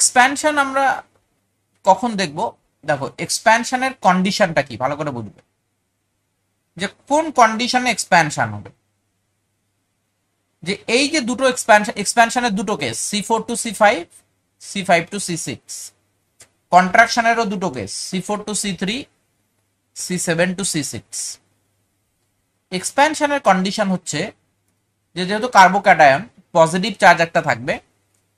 Expansion আমরা কখন দেখব? দেখো, এক্সপ্যানশনের কন্ডিশনটা কি ভালো করে বুঝবে, যে কোন কন্ডিশনে এক্সপ্যানশন হবে। যে এই যে দুটো এক্সপ্যানশনের দুটো কেস, C4 two C5, C5 two C6। কন্ট্রাকশনেরও দুটো কেস, C4 to C3, C7 to C6। এক্সপ্যানশনের কন্ডিশন হচ্ছে যে যেহেতু কার্বোক্যাটায়ন পজিটিভ চার্জ একটা থাকবে,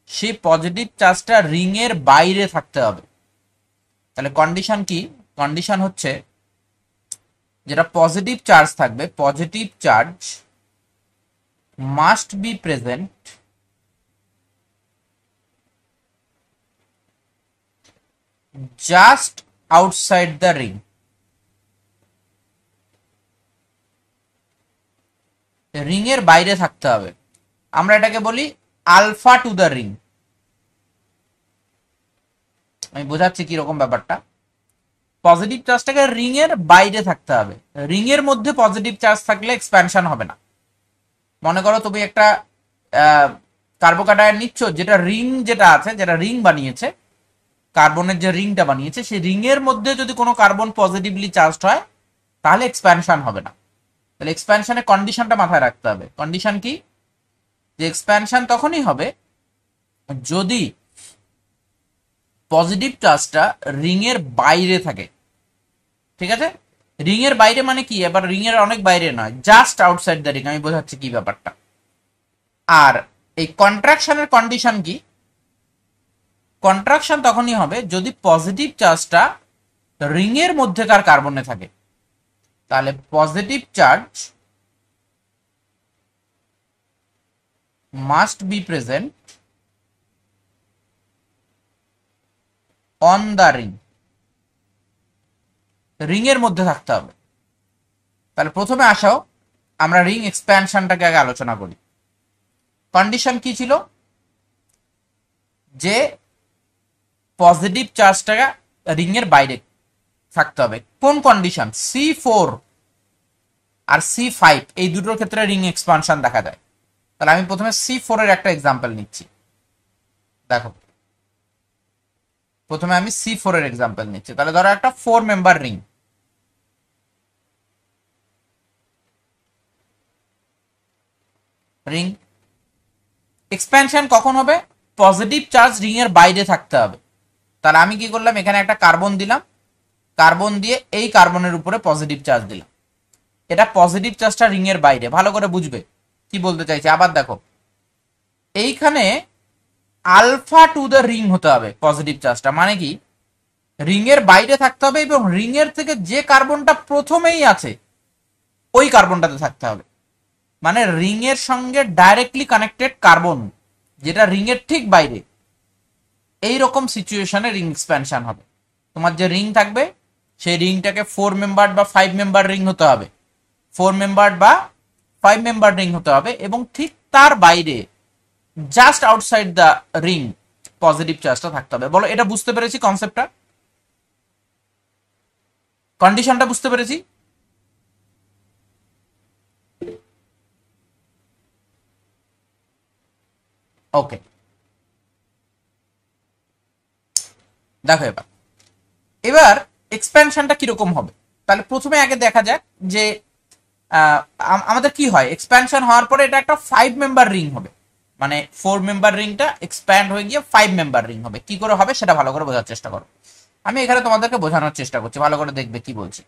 সেই পজিটিভ চার্জটা রিং এর বাইরে থাকতে হবে। তাহলে কন্ডিশন কি? কন্ডিশন হচ্ছে যেটা পজিটিভ চার্জ থাকবে, positive charge must be present just outside the ring. Ring এর বাইরে থাকতে হবে। আমরা এটাকে বলি আলফা টু দ্য রিং। আমি বোঝাচ্ছি কিরকম ব্যাপারটা। পজিটিভ চার্জটাকে রিং এর বাইরে থাকতে হবে। রিং এর মধ্যে পজিটিভ চার্জ থাকলে এক্সপ্যানশন হবে না। মনে করো তুমি একটা কার্বোক্যাটায়ন নিচ্ছ, যেটা রিং যেটা আছে, যেটা রিং বানিয়েছে, কার্বনের যে রিংটা বানিয়েছে, সেই রিং এর মধ্যে যদি কোনো কার্বন পজিটিভলি চার্জড হয় তাহলে এক্সপ্যানশন হবে না। তাহলে এক্সপ্যানশনের কন্ডিশনটা মাথায় রাখতে হবে। কন্ডিশন কি? যে এক্সপ্যানশন তখনই হবে যদি পজিটিভ চার্জটা রিং এর বাইরে থাকে। ঠিক আছে? রিং এর বাইরে মানে কি? এবার রিং এর অনেক বাইরে নয়, জাস্ট আউটসাইড দ্য রিং। আমি বোঝাচ্ছি কি ব্যাপারটা। আর এই কন্ট্রাকশনের কন্ডিশন কি? কন্ট্রাকশন তখনই হবে যদি পজিটিভ চার্জটা রিং এর মধ্যেকার কার্বনে থাকে। তাহলে positive charge must be present on the ring. Ring এর মধ্যে থাকতে হবে। তাহলে প্রথমে আসো আমরা রিং এক্সপ্যানশনটাকে আগে আলোচনা করি। কন্ডিশন কি ছিল? যে পজিটিভ চার্জটা রিং এর বাইরে থাকতে হবে। কোন কন্ডিশন? C4 আর C5 এই দুটোর ক্ষেত্রে রিং এক্সপানশন দেখা যায়। তাহলে আমি প্রথমে C4 এর একটা এক্সাম্পল নিচ্ছি। দেখো, প্রথমে আমি C4 এর এক্সাম্পল নিচ্ছি। তাহলে ধরো একটা 4 মেম্বার রিং। রিং এক্সপ্যানশন কখন হবে? পজিটিভ চার্জ রিং এর বাইরে থাকতে হবে। তাহলে আমি কি করলাম? এখানে একটা কার্বন দিলাম, কার্বন দিয়ে এই কার্বনের উপরে পজিটিভ চার্জ দিলাম। এটা পজিটিভ চার্জটা রিং এর বাইরে। ভালো করে বুঝবে কি বলতে চাইছে। আবার দেখো, এইখানে আলফা টু দ্য রিং হতে হবে পজিটিভ চার্জটা। মানে কি? রিং এর বাইরে থাকতে হবে এবং রিং এর থেকে যে কার্বনটা প্রথমেই আছে ওই কার্বনটাতে থাকতে হবে। মানে রিং এর সঙ্গে ডাইরেক্টলি কানেক্টেড কার্বন যেটা রিং এর ঠিক বাইরে, এই রকম সিচুয়েশনে রিং এক্সপ্যানশন হবে। তোমার যে রিং থাকবে সেই রিংটাকে 4 মেম্বার বা 5 মেম্বার রিং হতে হবে। 4 মেম্বার বা 5 মেম্বার রিং হতে হবে এবং ঠিক তার বাইরে just outside the ring positive চার্জটা থাকতে হবে। বলো, এটা বুঝতে পেরেছি কনসেপ্টটা? কন্ডিশনটা বুঝতে পেরেছি? ওকে, দেখো এবার এবার এক্সপ্যানশনটা কিরকম হবে। তাহলে প্রথমে আগে দেখা যাক যে আমাদের কি হয়। এক্সপ্যানশন হওয়ার পরে এটা একটা 5 মেম্বার রিং হবে। মানে 4 মেম্বার রিংটা এক্সপ্যান্ড হয়ে গিয়ে 5 মেম্বার রিং হবে। কি করে হবে সেটা ভালো করে বোঝার চেষ্টা করো। আমি এখানে তোমাদেরকে বোঝানোর চেষ্টা করছি, ভালো করে দেখবে কি বলছি।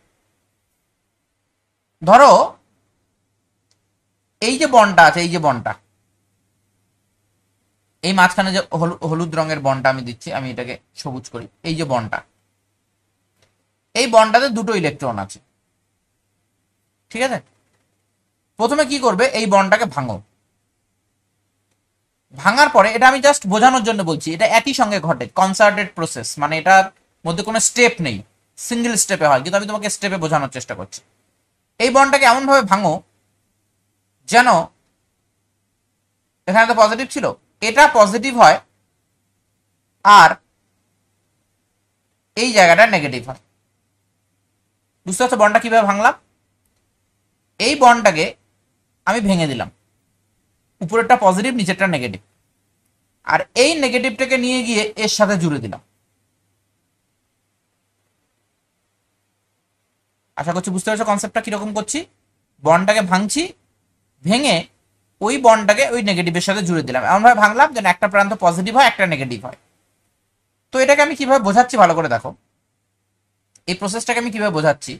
ধরো এই যে বনটা আছে, এই যে বনটা, এই মাঝখানে যে হলুদ রঙের বনটা আমি দিচ্ছি, আমি এটাকে সবুজ করি। এই যে বনটা, এই বনটাতে দুটো ইলেকট্রন আছে। ঠিক আছে? প্রথমে কি করবে? এই বনটাকে ভাঙো। ভাঙার পরে, এটা আমি জাস্ট বোঝানোর জন্য বলছি, এটা একই সঙ্গে ঘটে, কনসার্টেড প্রসেস। মানে এটার মধ্যে কোনো স্টেপ নেই, সিঙ্গেল স্টেপে হয়, কিন্তু আমি তোমাকে স্টেপে বোঝানোর চেষ্টা করছি। এই বনটাকে এমন ভাবে ভাঙো যেন এখানে তো পজিটিভ ছিল, এটা পজিটিভ হয় আর এই জায়গাটা নেগেটিভ হয়। বুঝতে পারছো বনটা কিভাবে ভাঙলাম? এই বনটাকে আমি ভেঙে দিলাম, উপরেরটা পজিটিভ নিচেরটা নেগেটিভ। আর এই নেগেটিভটাকে নিয়ে গিয়ে এর সাথে জুড়ে দিলাম। আশা করছি বুঝতে পারছো কনসেপ্টটা কিরকম করছি। বন্ডটাকে ভাঙছি, ভেঙে ওই বন্ডটাকে ওই নেগেটিভের সাথে জুড়ে দিলাম। এমনভাবে ভাঙলাম যেন একটা প্রান্ত পজিটিভ হয়, একটা নেগেটিভ হয়। তো এটাকে আমি কিভাবে বোঝাচ্ছি ভালো করে দেখো। এই প্রসেসটাকে আমি কিভাবে বোঝাচ্ছি,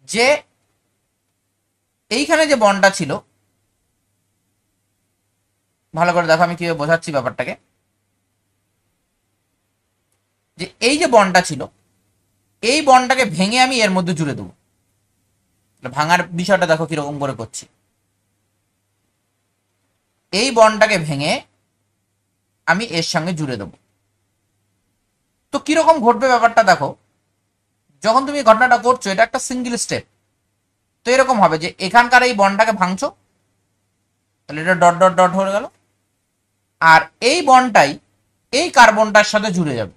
যে এইখানে যে বন্ডটা ছিল, ভালো করে দেখো আমি কিভাবে বোঝাচ্ছি ব্যাপারটাকে, যে এই যে বন্ডটা ছিল, এই বন্ডটাকে ভেঙে আমি এর মধ্যে জুড়ে দেবো। ভাঙার বিষয়টা দেখো কিরকম করে করছি। এই বন্ডটাকে ভেঙে আমি এর সঙ্গে জুড়ে দেবো। তো কিরকম ঘটবে ব্যাপারটা দেখো। যখন তুমি ঘটনাটা করছো, এটা একটা সিঙ্গেল স্টেপ। তো এরকম হবে যে এখানকার এই বন্ডটাকে ভাঙছো, তাহলে এটা ডট ডট ডট হয়ে গেল, আর এই বন্ডটাই এই কার্বনটার সাথে জুড়ে যাবে।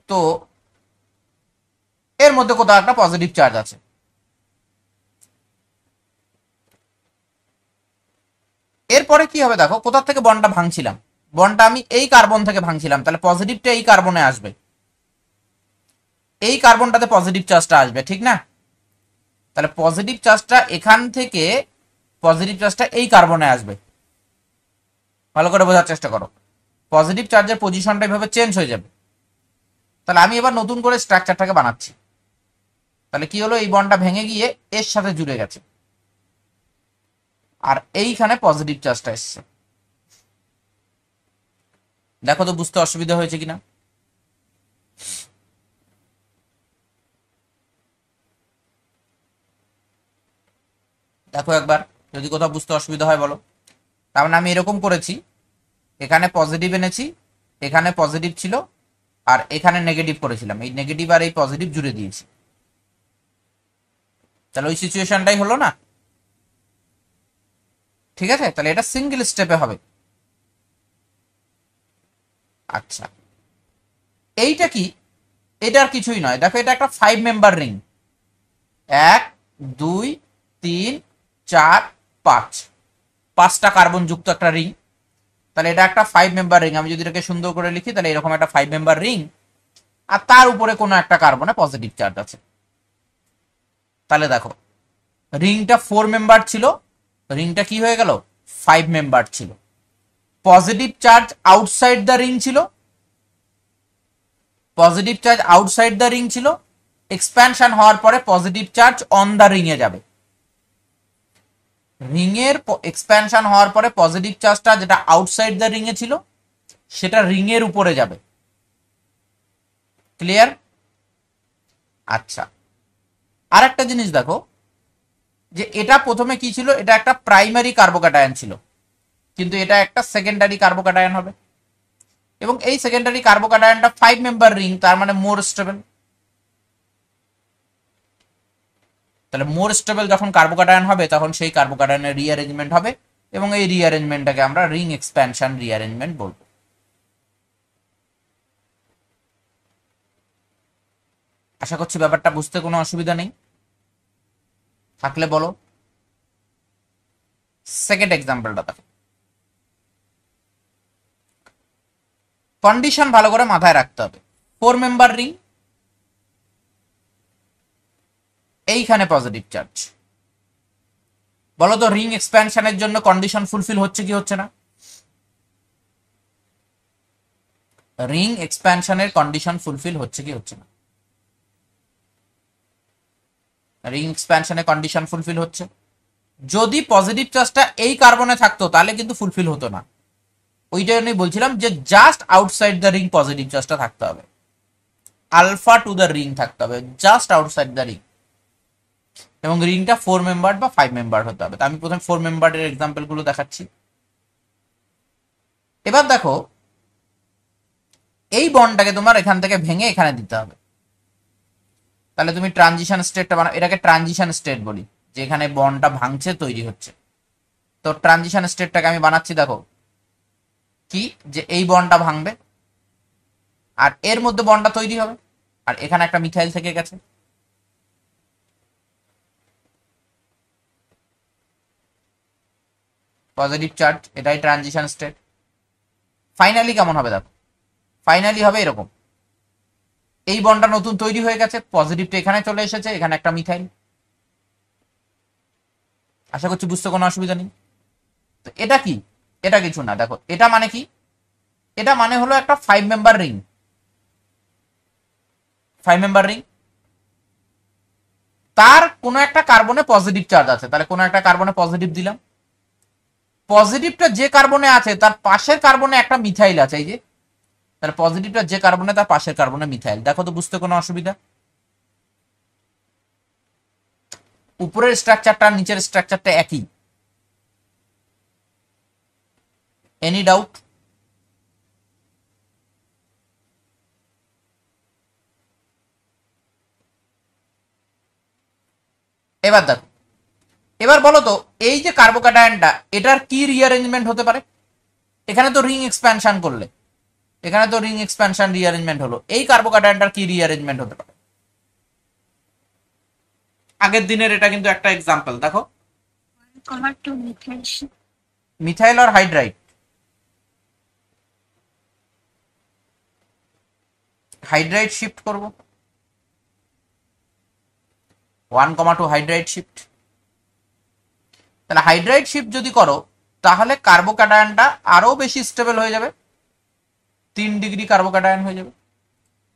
তো এর মধ্যে কোথাও একটা পজিটিভ চার্জ আছে। এরপরে কি হবে দেখো, কোথা থেকে বন্ডটা ভাঙছিলাম, বন্ডটা আমি এই কার্বন থেকে ভাঙছিলাম, তাহলে পজিটিভটা এই কার্বনে আসবে, এই কার্বনটাতে পজিটিভ চার্জটা আসবে, ঠিক না? তাহলে পজিটিভ চার্জটা এখান থেকে, পজিটিভ চার্জটা এই কার্বনে আসবে। ভালো করে বোঝার চেষ্টা করো, পজিটিভ চার্জের পজিশনটা এভাবে চেঞ্জ হয়ে যাবে। তাহলে আমি এবার নতুন করে স্ট্রাকচারটাকে বানাচ্ছি। তাহলে কি হলো, এই বন্ডটা ভেঙে গিয়ে এর সাথে জুড়ে গেছে, আর এইখানে পজিটিভ চার্জটা এসছে। দেখো তো বুঝতে অসুবিধা হয়েছে কিনা। দেখো একবার, যদি কোথাও বুঝতে অসুবিধা হয় বলো। তার মানে আমি এরকম করেছি, এখানে পজিটিভ এনেছি, এখানে পজিটিভ ছিল, আর এখানে নেগেটিভ করেছিলাম, এই নেগেটিভ আর এই পজিটিভ জুড়ে দিয়েছি। তাহলে ওই সিচুয়েশনটাই হলো না, ঠিক আছে? তাহলে এটা সিঙ্গেল স্টেপে হবে। আচ্ছা, এইটা কি? এটা আর কিছুই নয়, দেখো এটা একটা 5 মেম্বার রিং। 1 2 3 4 5, 5টা কার্বন যুক্ত একটা রিং। তাহলে এটা একটা 5 মেম্বার রিং। আমি যদি এটাকে সুন্দর করে লিখি, তাহলে এরকম একটা 5 মেম্বার রিং, আর তার উপরে কোনো একটা কার্বনে পজিটিভ চার্জ আছে। তাহলে দেখো, রিংটা 4 মেম্বার ছিল, রিংটা কি হয়ে গেল, 5 মেম্বার ছিল। Positive charge outside the ring ছিল, positive charge outside the ring ছিল। এক্সপ্যানশন হওয়ার পরে positive charge on the ring এ যাবে। রিং এর এক্সপ্যানশন হওয়ার পরে পজিটিভ চার্জটা যেটা আউটসাইড দ্য রিং এ ছিল, সেটা রিং এর উপরে যাবে। ক্লিয়ার? আচ্ছা, আর একটা জিনিস দেখো, যে এটা প্রথমে কি ছিল, এটা একটা প্রাইমারি কার্বোক্যাটায়ন ছিল, কিন্তু এটা একটা সেকেন্ডারি কার্বোক্যাটায়ন হবে। এবং এই সেকেন্ডারি কার্বোক্যাটায়নটা 5 মেম্বার রিং, তার মানে মোর স্টেবল। তাহলে মোর স্টেবল যখন কার্বোক্যাটায়ন হবে, তখন সেই কার্বোক্যাটায়নের রিঅ্যারেঞ্জমেন্ট হবে, এবং এই রিঅ্যারেঞ্জমেন্টটাকে আমরা রিং এক্সপ্যানশন রিঅ্যারেঞ্জমেন্ট বলবো। আশা করছি ব্যাপারটা বুঝতে কোনো অসুবিধা নেই, থাকলে বলো। সেকেন্ড এক্সাম্পলটা দেখো। কন্ডিশন ভালো করে মাথায় রাখতে হবে। 4 মেম্বার রিং, এইখানে পজিটিভ চার্জ। বলো তো রিং এক্সপ্যানশনের জন্য কন্ডিশন ফুলফিল হচ্ছে কি হচ্ছে না? রিং এক্সপ্যানশনের কন্ডিশন ফুলফিল হচ্ছে কি হচ্ছে না? রিং এক্সপ্যানশনের কন্ডিশন ফুলফিল হচ্ছে। যদি পজিটিভ চার্জটা এই কার্বনে থাকতো, তাহলে কিন্তু ফুলফিল হতো না। ওই জন্যই বলছিলাম যে just outside the ring positive চার্জটা থাকতে হবে, আলফা টু দ্য রিং থাকতে হবে, জাস্ট আউটসাইড দ্য রিং। এবং রিংটা 4 মেম্বার বা 5 মেম্বার হতে হবে। আমি প্রথমে 4 মেম্বারের এক্সাম্পল গুলো দেখাচ্ছি। এবার দেখো, এই বন্ডটাকে তোমার এখান থেকে ভেঙে এখানে দিতে হবে। তাহলে তুমি ট্রানজিশন স্টেটটা বানাও, এটাকে ট্রানজিশন স্টেট বলি, যেখানে বন্ডটা ভাঙছে, তৈরি হচ্ছে। তো ট্রানজিশন স্টেটটাকে আমি বানাচ্ছি, দেখো কি, যে এই বন্ডটা ভাঙবে, আর এর মধ্যে বন্ডটা তৈরি হবে, আর এখানে একটা মিথাইল থেকে গেছে। পজিটিভ চার্জ, এটাই ট্রানজিশন স্টেট। ফাইনালি কেমন হবে দেখো, ফাইনালি হবে এরকম, এই বন্ডটা নতুন তৈরি হয়ে গেছে, পজিটিভটা এখানে চলে এসেছে, এখানে একটা মিথাইল। আশা করছি বুঝতে কোনো অসুবিধা নেই। তো এটা কি, এটা কিছু না, দেখো এটা মানে কি, এটা মানে হলো একটা 5 মেম্বার রিং, 5 মেম্বার রিং, তার কোনো একটা কার্বনে পজিটিভ চার্জ আছে, তাহলে কোনো একটা কার্বনে পজিটিভ দিলাম, পজিটিভটা যে কার্বনে আছে তার পাশের কার্বনে একটা মিথাইল আছে, এই যে, তাহলে পজিটিভটা যে কার্বনে তার পাশের কার্বনে মিথাইল। দেখো তো বুঝতে কোনো অসুবিধা? উপরের স্ট্রাকচারটা নিচের স্ট্রাকচারটা একই। Any doubt? এবার দেখো, এবার বলো তো এই যে কার্বোক্যাটায়নটা, এটার কি রিঅ্যারেঞ্জমেন্ট হতে পারে? এখানে তো রিং এক্সপ্যানশন করলে, এখানে তো রিং এক্সপ্যানশন রিঅ্যারেঞ্জমেন্ট হলো, এই কার্বোক্যাটায়নটার কি রিঅ্যারেঞ্জমেন্ট হতে পারে? আগের দিনের এটা কিন্তু একটা এক্সাম্পল, দেখো মিথাইল আর হাইড্রাইড, হাইড্রাইড শিফট করব, 1,2 হাইড্রাইড শিফট। তাহলে হাইড্রাইড শিফট যদি করো তাহলে কার্বোক্যাটায়নটা আরো বেশি স্টেবল হয়ে যাবে, 3 ডিগ্রি কার্বোক্যাটায়ন হয়ে যাবে।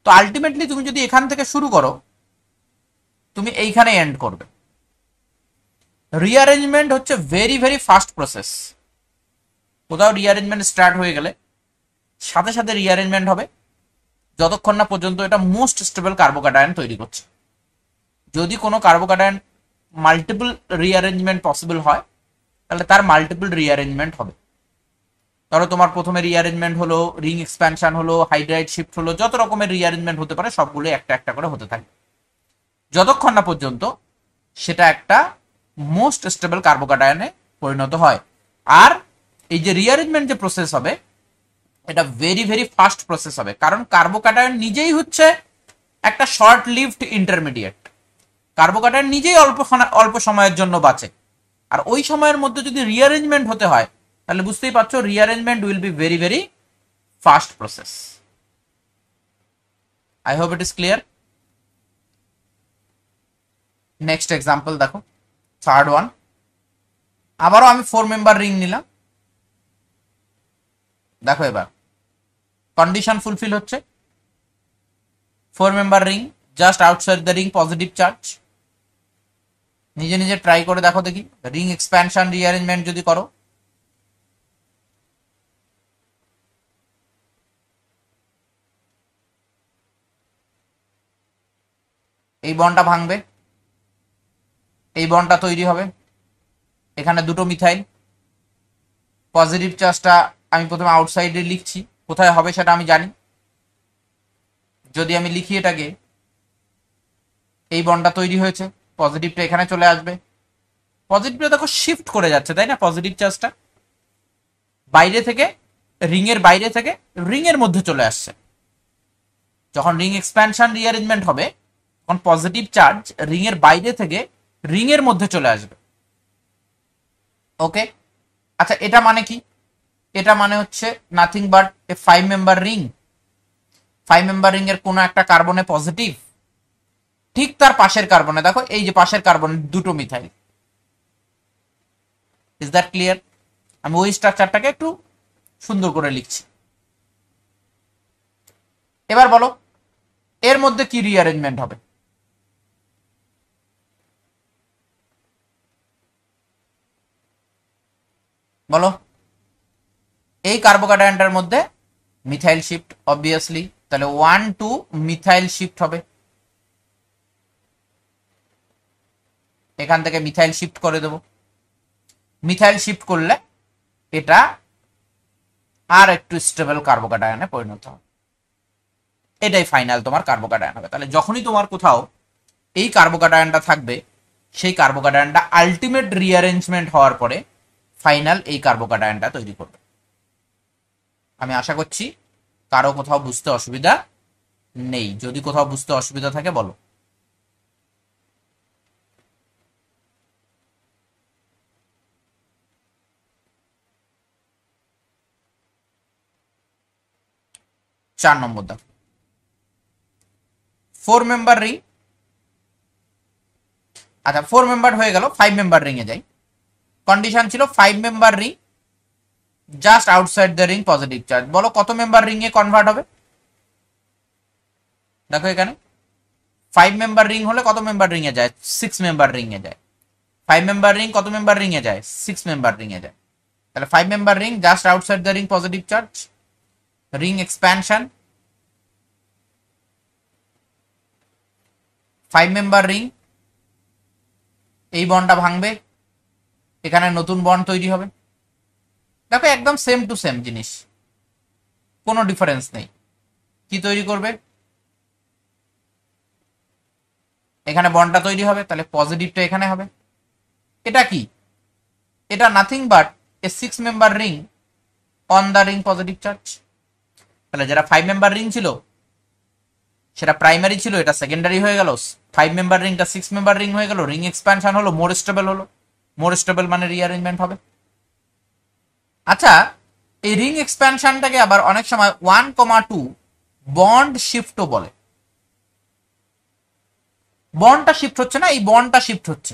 তো আলটিমেটলি তুমি যদি এখান থেকে শুরু করো, তুমি এইখানে এন্ড করবে। রিঅ্যারেঞ্জমেন্ট হচ্ছে ভেরি ভেরি ফাস্ট প্রসেস। কোথাও রিঅ্যারেঞ্জমেন্ট স্টার্ট হয়ে গেলে সাথে সাথে রিঅ্যারেঞ্জমেন্ট হবে, যতক্ষণ না পর্যন্ত এটা মোস্ট স্টেবল কার্বোক্যাটায়ন তৈরি করছে। যদি কোনো কার্বোক্যাটায়ন মাল্টিপল রিঅ্যারেঞ্জমেন্ট পসিবল হয় তাহলে তার মাল্টিপল রিঅ্যারেঞ্জমেন্ট হবে। ধরো তোমার প্রথমে রিঅ্যারেঞ্জমেন্ট হলো, রিং এক্সপ্যানশন হলো, হাইড্রাইড শিফট হলো, যত রকমের রিঅ্যারেঞ্জমেন্ট হতে পারে সবগুলো একটা একটা করে হতে থাকে, যতক্ষণ না পর্যন্ত সেটা একটা মোস্ট স্টেবল কার্বোক্যাটায়নে পরিণত হয়। আর এই যে রিঅ্যারেঞ্জমেন্ট যে প্রসেস হবে, এটা ভেরি ভেরি ফাস্ট প্রসেস হবে, কারণ কার্বোক্যাটায়ন নিজেই হচ্ছে একটা শর্ট লিভড ইন্টারমিডিয়েট। কার্বোক্যাটায়ন নিজেই অল্প সময়ের জন্য বাঁচে, আর ওই সময়ের মধ্যে যদি রিঅ্যারেঞ্জমেন্ট হতে হয় তাহলে বুঝতেই পারছো rearrangement will be very very fast process. I hope it is clear. Next example দেখো, থার্ড ওয়ান। আবারও আমি 4 মেম্বার রিং নিলাম, দেখো এবার কন্ডিশন ফুলফিল হচ্ছে, 4 member ring, just outside the ring positive charge. নিজে নিজে ট্রাই করে দেখো দেখি, রিং এক্সপ্যানশন রিঅ্যারেঞ্জমেন্ট যদি করো, এই বন্ডটা ভাঙবে, এই বন্ডটা তৈরি হবে, এখানে দুটো মিথাইল, পজিটিভ চার্জটা আমি প্রথমে আউটসাইডে লিখছি, কোথায় হবে সেটা আমি জানি। যদি আমি লিখি এটাকে, এই বন্ডটা তৈরি হয়েছে, পজিটিভটা এখানে চলে আসবে, পজিটিভটা দেখো শিফট করে যাচ্ছে তাই না, পজিটিভ চার্জটা বাইরে থেকে, রিং এর বাইরে থেকে রিং এর মধ্যে চলে আসছে। যখন রিং এক্সপ্যানশন রিঅ্যারেঞ্জমেন্ট হবে তখন পজিটিভ চার্জ রিং এর বাইরে থেকে রিং এর মধ্যে চলে আসবে। ওকে, আচ্ছা এটা মানে কি? এটা মানে হচ্ছে nothing but A 5 member ring. 5 member ring এর কোনো একটা কার্বনে পজিটিভ, ঠিক তার পাশের কার্বনে দেখো, এই যে পাশের কার্বনে দুটো মিথাইল। Is that clear? আমি ওই স্ট্রাকচারটাকে একটু সুন্দর করে লিখছি। এবার বলো এর মধ্যে কি রিঅ্যারেঞ্জমেন্ট হবে? বলো, এই কার্বোক্যাটায়নটার মধ্যে মিথাইল শিফট অবভিয়াসলি, তাহলে 1,2 মিথাইল শিফট হবে, এখান থেকে মিথাইল শিফট করে দেব। মিথাইল শিফট করলে এটা আর একটু স্টেবল কার্বোক্যাটায়নে পরিণত হবে, এটাই ফাইনাল তোমার কার্বোক্যাটায়ন হবে। তাহলে যখনই তোমার কোথাও এই কার্বোক্যাটায়নটা থাকবে, সেই কার্বোক্যাটায়নটা আলটিমেট রিঅ্যারেঞ্জমেন্ট হওয়ার পরে ফাইনাল এই কার্বোক্যাটায়নটা তৈরি করবে। আমি আশা করছি কারো কোথাও বুঝতে অসুবিধা নেই, যদি কোথাও বুঝতে অসুবিধা থাকে বলো। 4 নম্বর দাও, 4 মেম্বার রিং। আচ্ছা 4 মেম্বার হয়ে গেল, 5 মেম্বার রিং এ যাই। কন্ডিশন ছিল 5 member ring just outside the ring positive charge. বলো কত মেম্বার রিং এ কনভার্ট হবে? দেখো এখানে 5 মেম্বার রিং হলে কত মেম্বার রিং এ যায়? 6 মেম্বার রিং এ যায়। 5 মেম্বার রিং কত মেম্বার রিং এ যায়? 6 মেম্বার রিং এ যায়। তাহলে 5 member ring just outside the ring positive charge. Ring expansion, 5 member ring, এই বন্ডটা ভাঙবে, এখানে নতুন বন্ড তৈরি হবে। দেখো একদম সেম টু সেম জিনিস, কোনো ডিফারেন্স নেই। কি তৈরি করবে? এখানে বন্ডটা তৈরি হবে, তাহলে পজিটিভটা এখানে হবে। এটা কি? এটা nothing but A 6 member ring on the ring positive charge. তাহলে যেটা 5 মেম্বার রিং ছিল সেটা প্রাইমারি ছিল, এটা সেকেন্ডারি হয়ে গেল। 5 মেম্বার রিংটা 6 মেম্বার রিং হয়ে গেল, রিং এক্সপ্যানশন হলো, মোর স্টেবল হলো। মোর স্টেবল মানে রিঅ্যারেঞ্জমেন্ট হবে। আচ্ছা এই রিং এক্সপ্যানশনটাকে আবার অনেক সময় 1,2 বন্ড শিফটও বলে। বন্ডটা শিফট হচ্ছে না, এই বন্ডটা শিফট হচ্ছে,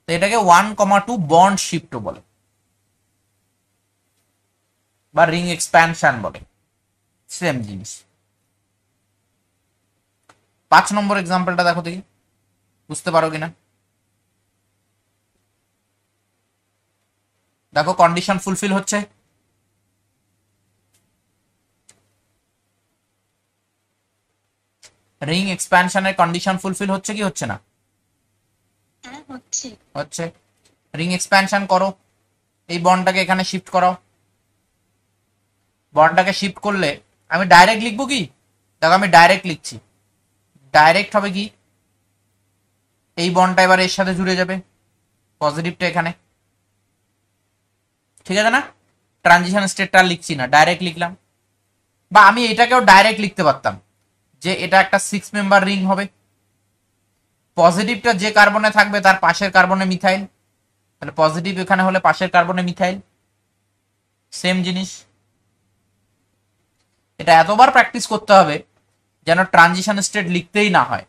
তো এটাকে 1,2 বন্ড শিফটও বলে বা রিং এক্সপ্যানশন বলে, সেম জিনিস। 5 নম্বর এক্সাম্পলটা দেখো দেখি, বুঝতে পারো কিনা। দেখো কন্ডিশন ফুলফিল হচ্ছে। রিং এক্সপ্যানশনের কন্ডিশন ফুলফিল হচ্ছে কি হচ্ছে না? হচ্ছে। রিং এক্সপ্যানশন করো, এই বন্ডটাকে এখানে শিফট করো। বন্ডটাকে শিফট করলে আমি ডাইরেক্ট লিখবো কি? দেখো আমি ডাইরেক্ট লিখছি। ডাইরেক্ট হবে কি? এই বন্ডটা এবার এর সাথে জুড়ে যাবে, পজিটিভটা এখানে, ঠিক আছে না? ট্রানজিশন স্টেটটা লিখছি না, ডাইরেক্ট লিখলাম। বা আমি এটাকেও ডাইরেক্ট লিখতে পারতাম যে এটা একটা 6 মেম্বার রিং হবে, পজিটিভটা যে কার্বনে থাকবে তার পাশের কার্বনে মিথাইল, তাহলে পজিটিভ এখানে হলে পাশের কার্বনে মিথাইল, সেম জিনিস। এটা এতবার প্র্যাকটিস করতে হবে যেন ট্রানজিশন স্টেট লিখতেই না হয়,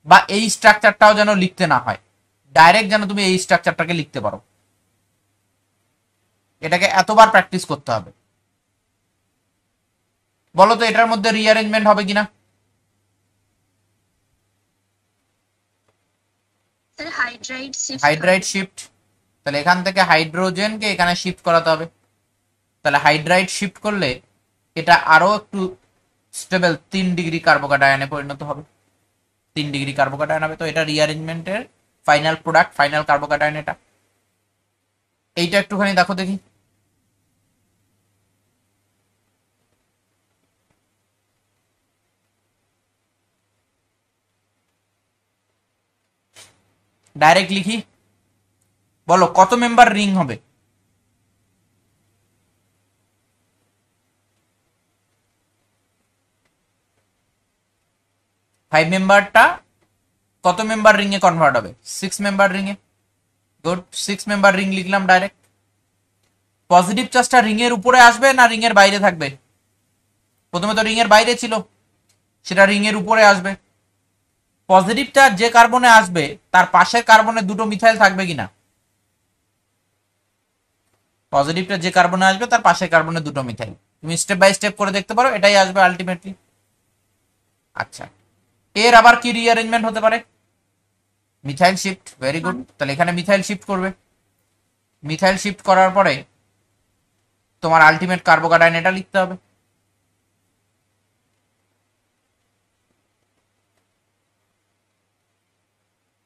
বা এই স্ট্রাকচারটাও যেন লিখতে না হয়, ডাইরেক্ট যেন তুমি এই স্ট্রাকচারটাকে লিখতে পারো। এটাকে এতবার প্র্যাকটিস করতে হবে। বলো তো এটার মধ্যে রিঅ্যারেঞ্জমেন্ট হবে কিনা? হাইড্রাইড শিফট, তাহলে এখান থেকে হাইড্রোজেনকে এখানে শিফট করাতে হবে। তাহলে হাইড্রাইড শিফট করলে এটা আরো একটু স্টেবল 3 ডিগ্রি কার্বোক্যাটায়নে পরিণত হবে, 3 ডিগ্রি কার্বোক্যাটায়ন হবে। তো এটা রিঅ্যারেঞ্জমেন্টের ফাইনাল প্রোডাক্ট, ফাইনাল কার্বোক্যাটায়ন এটা। এইটা একটুখানি দেখো দেখি। ডাইরেক্ট লিখি, বলো কত মেম্বার রিং হবে? ফাইভ মেম্বারটা কত মেম্বার রিং এ কনভার্ট হবে? 6 মেম্বার রিং এ। গুড, 6 মেম্বার রিং লিখলাম ডাইরেক্ট। পজিটিভ চার্জটা রিং এর উপরে আসবে না রিং এর বাইরে থাকবে? প্রথমে তো রিং এর বাইরে ছিল, সেটা রিং এর উপরে আসবে। পজিটিভ চার্জ যে কার্বনে আসবে তার পাশের কার্বনে দুটো মিথাইল থাকবে কিনা? পজিটিভটা যে কার্বনে আসবে তার পাশের কার্বনে দুটো মিথাইল। তুমি স্টেপ বাই স্টেপ করে দেখতে পারো, এটাই আসবে আলটিমেটলি। আচ্ছা এর আবার কি রিঅ্যারেঞ্জমেন্ট হতে পারে? Methyl shift, very good. তাহলে এখানে মিথাইল শিফট করবে, মিথাইল শিফট করার পরে তোমার আলটিমেট কার্বোক্যাটায়ন এটা লিখতে হবে।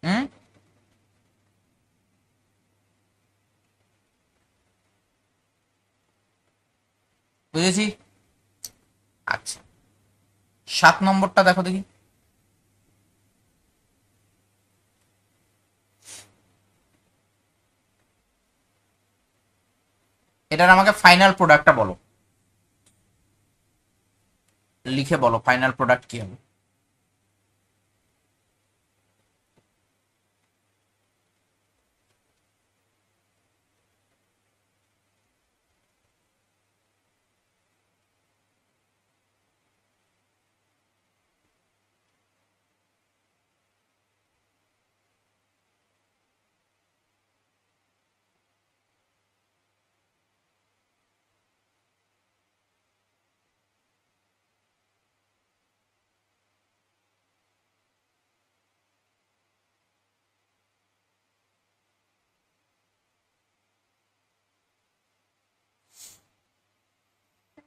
হুম, বুঝেছি। আচ্ছা 7 নম্বরটা দেখো দেখি। এটার আমাকে ফাইনাল প্রোডাক্টটা বলো, লিখে বলো ফাইনাল প্রোডাক্ট কি হবে।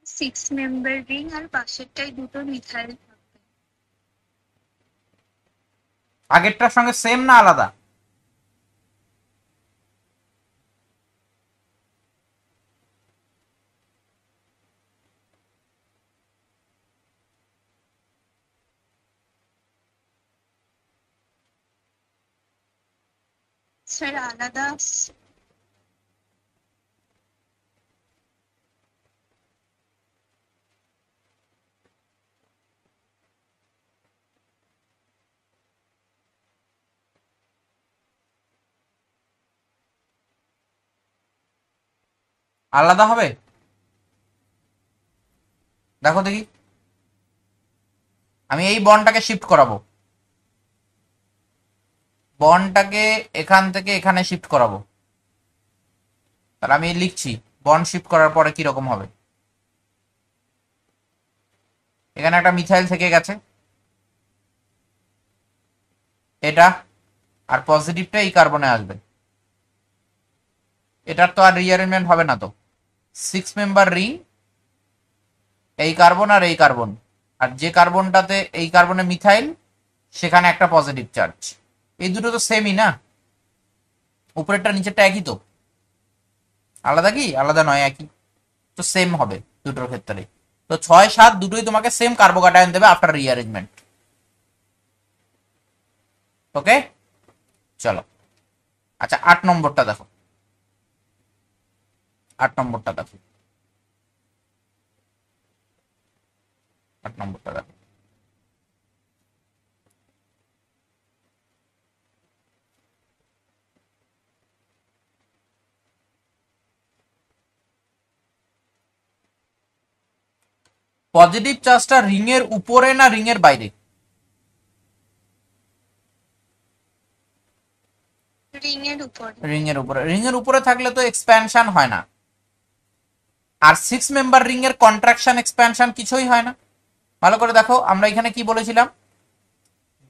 6 মেম্বার রিং আর পাশেরটাই দুটো মিথাইল থাকবে। আগেরটার সঙ্গে সেম না আলাদা? স্যার আলাদা। আলাদা হবে? দেখো দেখি, আমি এই বন্ডটাকে শিফট করাবো, বন্ডটাকে এখান থেকে এখানে শিফট করাবো। তাহলে আমি লিখছি বন্ড শিফট করার পরে কি রকম হবে। এখানে একটা মিথাইল থেকে গেছে, এটা, আর পজিটিভটা এই কার্বনে আসবে। এটার তো আর রিঅ্যারেঞ্জমেন্ট হবে না তো। 6 মেম্বার রিং, এই কার্বন আর এই কার্বন, আর যে কার্বনটাতে এই কার্বনে মিথাইল সেখানে একটা পজিটিভ চার্জ। এই দুটো তো সেমই না, উপরেরটা নিচেরটা একই তো, আলাদা কি? আলাদা নয়, একই তো, সেম হবে দুটোর ক্ষেত্রে। তো 6 7 দুটোই তোমাকে সেম কার্বোকাটায়ন দেবে আফটার রিঅ্যারেঞ্জমেন্ট। ওকে, চলো। আচ্ছা 8 নম্বরটা দেখো, 8 নম্বরটা দেখো, 8 নম্বরটা দেখো। পজিটিভ চার্জটা রিং এর উপরে না রিং এর বাইরে? রিং এর উপরে। রিং এর উপরে। রিং এর উপরে থাকলে তো এক্সপ্যানশন হয় না, আর 6 মেম্বার রিং এর কন্ট্রাকশন এক্সপ্যানশন কিছুই হয় না। ভালো করে দেখো, আমরা এখানে কি বলেছিলাম,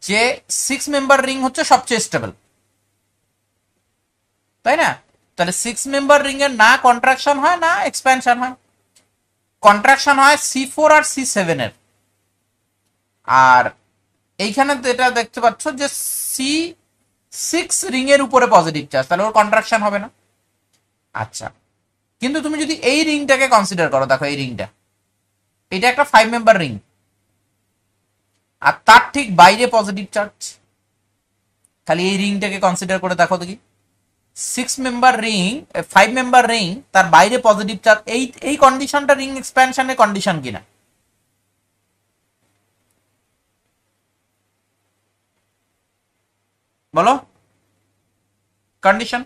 যে 6 মেম্বার রিং হচ্ছে সবচেয়ে স্টেবল, তাই না? তাহলে 6 মেম্বার রিং এর না কন্ট্রাকশন হয় না এক্সপ্যানশন হয়। কন্ট্রাকশন হয় C4 আর C7 এর। আর এইখানে যেটা দেখতে পাচ্ছ যে C6 রিং এর উপরে পজিটিভ চার্জ, তাহলে ওর কন্ট্রাকশন হবে না। আচ্ছা, কিন্তু তুমি যদি এই রিংটাকে কনসিডার করো, দেখো এই রিংটা, এটা একটা 5 মেম্বার রিং, আর তার ঠিক বাইরে পজিটিভ চার্জ। খালি এই রিংটাকে কনসিডার করে দেখো দেখি, 6 মেম্বার রিং, 5 মেম্বার রিং, তার বাইরে পজিটিভ চার্জ, এই কন্ডিশনটা রিং এক্সপ্যানশনের কন্ডিশন কিনা বলো? কন্ডিশন।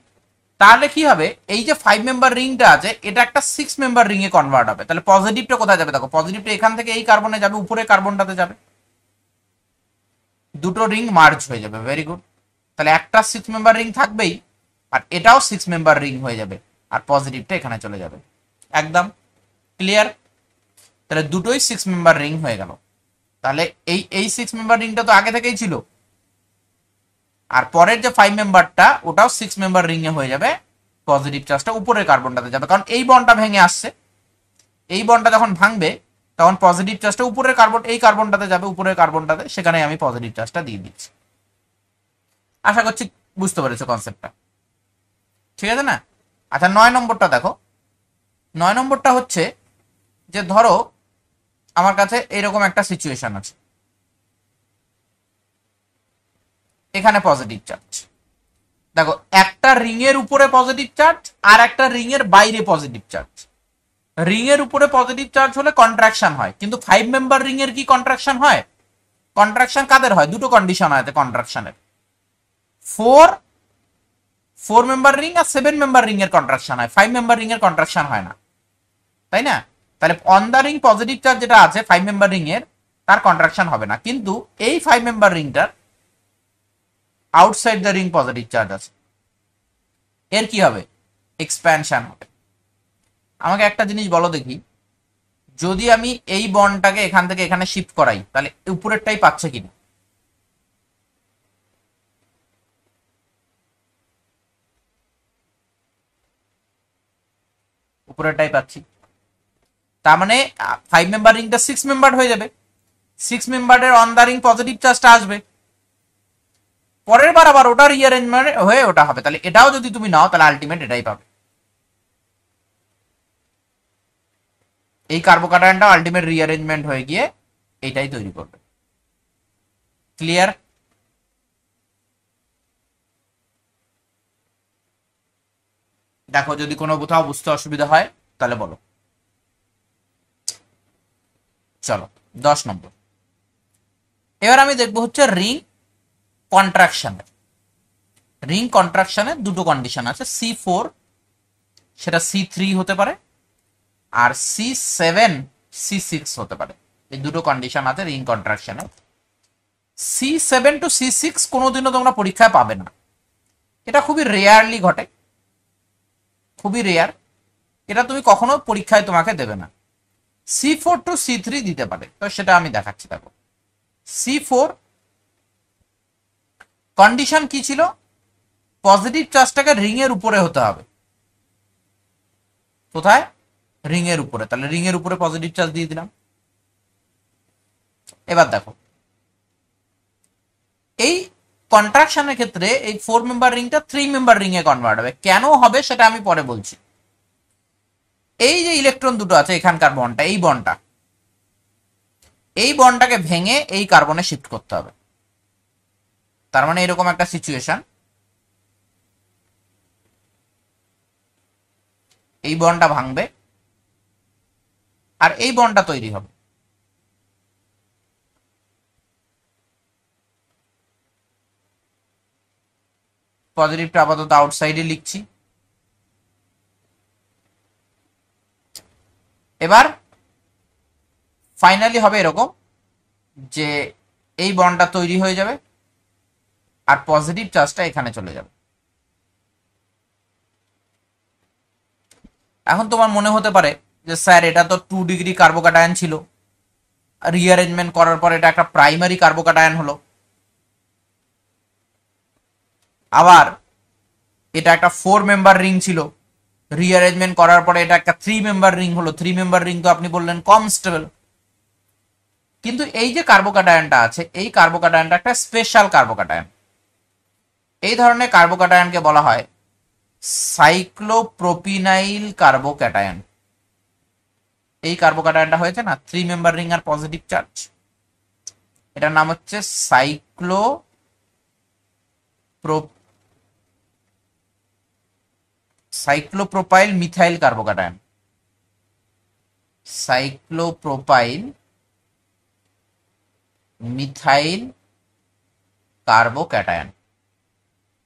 তাহলে কি হবে, এই যে 5 মেম্বার রিংটা আছে এটা একটা 6 মেম্বার রিং এ কনভার্ট হবে। তাহলে পজিটিভটা কোথায় যাবে? দেখো পজিটিভটা এখান থেকে এই কার্বনে যাবে, উপরে কার্বনটাতে যাবে, দুটো রিং মার্জ হয়ে যাবে। Very good. তাহলে একটা 6 মেম্বার রিং থাকবেই, আর এটাও 6 মেম্বার রিং হয়ে যাবে, আর পজিটিভটা এখানে চলে যাবে। একদম ক্লিয়ার? তাহলে দুটোই 6 মেম্বার রিং হয়ে গেল। তাহলে এই এই 6 মেম্বার রিংটা তো আগে থেকেই ছিল, আর পরের যে 5 মেম্বারটা ওটাও 6 মেম্বার রিং এ হয়ে যাবে, পজিটিভ চার্জটা উপরের কার্বনটাতে যাবে, কারণ এই বন্ডটা ভেঙে আসছে। এই বন্ডটা যখন ভাঙবে তখন পজিটিভ চার্জটা উপরের কার্বন, এই কার্বনটাতে যাবে, উপরের কার্বনটাতে, সেখানে আমি পজিটিভ চার্জটা দিয়ে দিচ্ছি। আশা করছি বুঝতে পেরেছো কনসেপ্টটা, ঠিক আছে না? আচ্ছা 9 নম্বরটা দেখো। 9 নম্বরটা হচ্ছে যে ধরো আমার কাছে এরকম একটা সিচুয়েশন আছে, এখানে পজিটিভ চার্জ, দেখো একটা রিং এর উপরে পজিটিভ চার্জ আর একটা রিং এর বাইরে পজিটিভ চার্জ। রিং এর উপরে পজিটিভ চার্জ হলে কন্ট্রাকশন হয়, কিন্তু 5 মেম্বার রিং এর কি কন্ট্রাকশন হয়? কন্ট্রাকশন কাদের হয়? দুটো কন্ডিশন হয় কন্ট্রাকশনের, ফোর 4 মেম্বার রিং আর 7 মেম্বার রিং এর কন্ট্রাকশন হয়, 5 মেম্বার রিং এর কন্ট্রাকশন হয় না, তাই না? তাহলে on the ring positive charge যেটা আছে 5 মেম্বার রিং এর, তার কন্ট্রাকশন হবে না, কিন্তু এই 5 মেম্বার রিংটার outside the ring positive charge আছে, এর কি হবে? এক্সপ্যানশন হবে। আমাকে একটা জিনিস বলো দেখি, যদি আমি এই বন্ডটাকে এখান থেকে এখানে শিফট করাই তাহলে উপরেরটাই পাচ্ছে কিনা? উপরেরটাই পাচ্ছি। তার মানে 5 মেম্বার রিংটা 6 মেম্বার হয়ে যাবে, 6 মেম্বারের অন দা রিং পজিটিভ চার্জটা আসবে, পরের বার আবার ওটা রিঅ্যারেঞ্জমেন্ট হয়ে ওটা হবে। তাহলে এটাও যদি তুমি নাও তাহলে আলটিমেট এটাই পাবে, এই কার্বোক্যাটায়নটা আলটিমেট রিঅ্যারেঞ্জমেন্ট হয়ে গিয়ে এইটাই তৈরি করবে। ক্লিয়ার? দেখো যদি কোনো কোথাও বুঝতে অসুবিধা হয় তাহলে বলো। চলো 10 নম্বর। এবার আমি দেখবো হচ্ছে রিং কন্ট্রাকশনে। রিং কন্ট্রাকশনে দুটো কন্ডিশন আছে, C4 সেটা C3 হতে পারে, আর C7 C6 হতে পারে। এই দুটো কন্ডিশন আছে রিং কন্ট্রাকশনে। C7 টু C6 কোনোদিনও তোমরা পরীক্ষায় পাবে না, এটা খুবই রেয়ারলি ঘটে, খুবই রেয়ার, এটা তুমি কখনো পরীক্ষায় তোমাকে দেবে না। C4 টু C3 দিতে পারে, তো সেটা আমি দেখাচ্ছি। দেখো C4 কন্ডিশন কি ছিল, পজিটিভ চার্জটাকে রিং এর উপরে হতে হবে। কোথায়? রিং এর উপরে। তাহলে রিং এর উপরে পজিটিভ চার্জ দিয়ে দিলাম। এবার দেখো এই কন্ট্রাকশনের ক্ষেত্রে এই 4 মেম্বার রিংটা 3 মেম্বার রিং এ কনভার্ট হবে। কেন হবে সেটা আমি পরে বলছি। এই যে ইলেকট্রন দুটো আছে এখানকার বন্ডটা, এই বন্ডটাকে ভেঙে এই কার্বনে শিফট করতে হবে। তার মানে এরকম একটা সিচুয়েশন, এই বন্ডটা ভাঙবে আর এই বন্ডটা তৈরি হবে। পজিটিভটা আপাতত আউটসাইডে লিখছি। এবার ফাইনালি হবে এরকম যে এই বন্ডটা তৈরি হয়ে যাবে আর পজিটিভ চার্জটা এখানে চলে যাবে। এখন তোমার মনে হতে পারে যে স্যার এটা তো 2 ডিগ্রি কার্বোক্যাটায়ন ছিল, রিঅ্যারেঞ্জমেন্ট করার পর এটা একটা প্রাইমারি কার্বোক্যাটায়ন হলো, আবার এটা একটা 4 মেম্বার রিং ছিল, রিঅ্যারেঞ্জমেন্ট করার পরে এটা একটা 3 মেম্বার রিং হলো। 3 মেম্বার রিং তো আপনি বললেন কম স্টেবল, কিন্তু এই যে কার্বোক্যাটায়নটা আছে এই কার্বোক্যাটায়নটা একটা স্পেশাল কার্বোক্যাটায়ন। এই ধরনের কার্বোক্যাটায়নকে বলা হয় সাইক্লোপ্রোপিনাইল কার্বোক্যাটায়ন। এই কার্বোক্যাটায়নটা হয়েছে না 3 মেম্বার রিং আর পজিটিভ চার্জ, এটার নাম হচ্ছে সাইক্লোপ্রোপাইল মিথাইল কার্বোক্যাটায়ন। সাইক্লোপ্রোপাইল মিথাইল কার্বোক্যাটায়ন,